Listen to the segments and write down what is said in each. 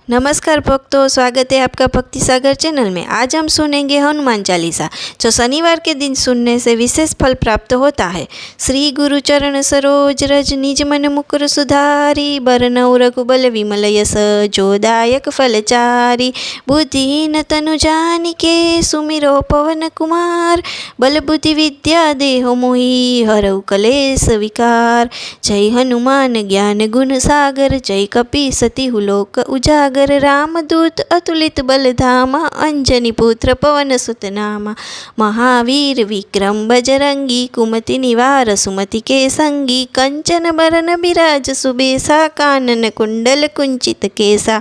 नमस्कार भक्तों, स्वागत है आपका भक्ति सागर चैनल में। आज हम सुनेंगे हनुमान चालीसा, जो शनिवार के दिन सुनने से विशेष फल प्राप्त होता है। श्री गुरु चरण सरोज रज निज मन मुकुर सुधारी, बरनऊ रघुबल विमल यस जोदायक फलचारी। बुद्धिहीन तनु जानिके सुमिरो पवन कुमार, बल बुद्धि विद्या देहो मोहि हरऊ कलेश विकार। जय हनुमान ज्ञान गुण सागर, जय कपि सतिहु लोक उजागर। रामदूत अतुलित बलधामा, अंजनी पुत्र पवन सुत नामा। महावीर विक्रम बजरंगी, कुमति निवार सुमति के संगी। कंचन बरन बिराज सुबेसा, कानन कुंडल कुंचित केसा।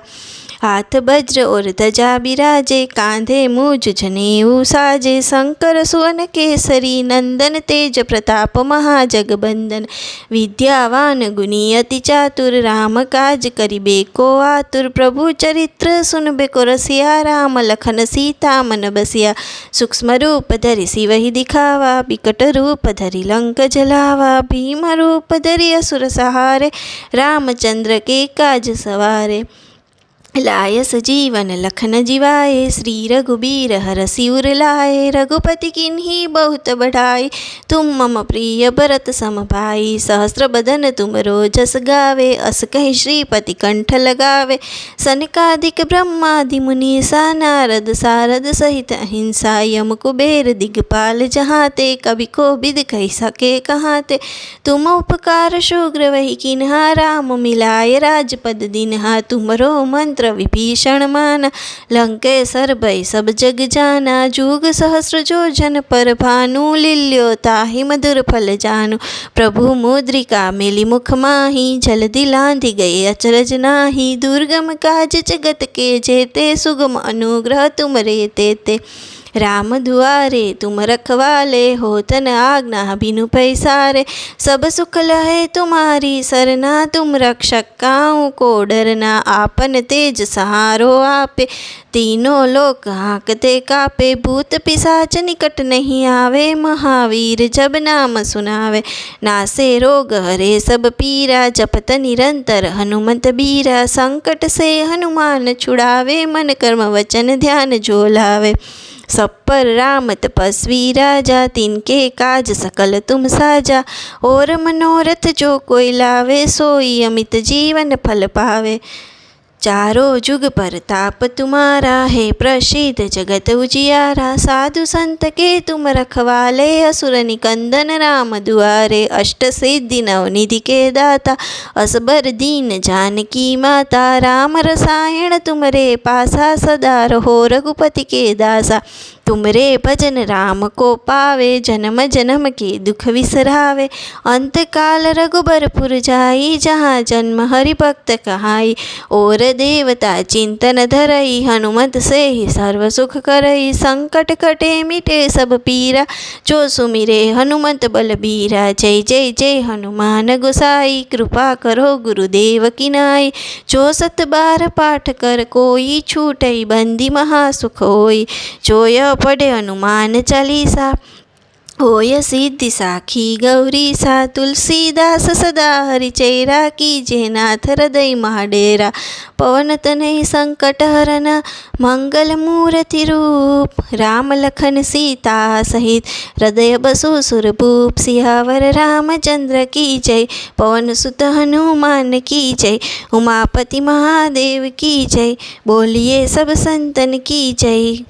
हाथ वज्र और ध्वजा बिराजे, कांधे मूज जनेऊ साजे। शंकर सुवन केसरी नंदन, तेज प्रताप महाजगबंदन। विद्यावान गुणी अति चातुर, राम काज करिबे को आतुर। प्रभु चरित्र सुनबे को रसिया, राम लखन सीता मन बसिया। सूक्ष्म रूप धरि सिवहि दिखावा, बिकट रूप धरि लंक जलावा। भीम रूप धरि असुर सहारे, रामचंद्र के काज सवारे। लाय सजीवन लखन जिवाए, श्री रघुबीर हरषि उर लाए। रघुपति किन्ही बहुत बढ़ाई, तुम मम प्रिय भरत सम भाई। सहस्र बदन तुम रोजस गावे, अस कहि श्रीपति कंठ लगावे। सनकादिक ब्रह्मादि मुनीसा, नारद सारद सहित अहिंसा। यम कुबेर दिगपाल जहाते, कवि कोविद कहि सके कहाते। तुम उपकार शीघ्र वही किन्हा, राम मिलाय राजपद दिन्हा। तुमरो मंत्र विभीषण माना, लंकेश्वर भय सब जग जाना। जुग सहस्र जो जन पर भानु, लील्यो ताहि मधुर फल जानु। प्रभु मुद्रिका मिली मुख माही, जल्दी लांधि गए अचरज नाही। दुर्गम काज जगत के जेते, सुगम अनुग्रह तुम रे तेते। राम दुआरे तुम रखवाले, होत न आज्ञा बिनु पैसारे। सब सुख लहे तुम्हारी सरना, तुम रक्षक काहू को डरना। आपन तेज सहारो आपे, तीनों लोक हाँकते कापे। भूत पिशाच निकट नहीं आवे, महावीर जब नाम सुनावे। नासे रोग हरे सब पीरा, जपत निरंतर हनुमत बीरा। संकट से हनुमान छुड़ावे, मन कर्म वचन ध्यान जो लावे। सब पर राम तपस्वी राजा, तिनके काज सकल तुम साजा। और मनोरथ जो कोई लावे, सोई अमित जीवन फल पावे। चारों जुग परताप तुम्हारा, है प्रसिद्ध जगत उजियारा। साधु संत के तुम रखवाले, असुर निकंदन राम दुआरे। अष्ट सिद्धि नवनिधि के दाता, असबर दीन जानकी माता। राम रसायन तुमरे पासा, सदा रहो रघुपति के दासा। तुमरे भजन राम को पावे, जन्म जन्म के दुख विसरावे। अंत काल रघुबरपुर जाई, जहाँ जन्म हरि भक्त कहाई। और देवता चिंतन धरई, हनुमत से ही सर्व सुख करई। संकट कटे मिटे सब पीरा, जो सुमिरे हनुमत बलबीरा। जय जय जय हनुमान गोसाई, कृपा करो गुरुदेव की नाई। जो सत बार पाठ कर कोई, छूटई बंदी महासुख होई। जो यह पढ़े हनुमान चालीसा, होय सिद्धि साखी गौरीसा। तुलसीदास सदा हरिचेरा, कीजे नाथ हृदय महाडेरा। पवन तनय संकट हरना, मंगल मूर्ति रूप। राम लखन सीता सहित, हृदय बसु सुरभूप। सियावर रामचंद्र की जय, पवन सुत हनुमान की जय। उमापति महादेव की जय, बोलिए सब संतन की जय।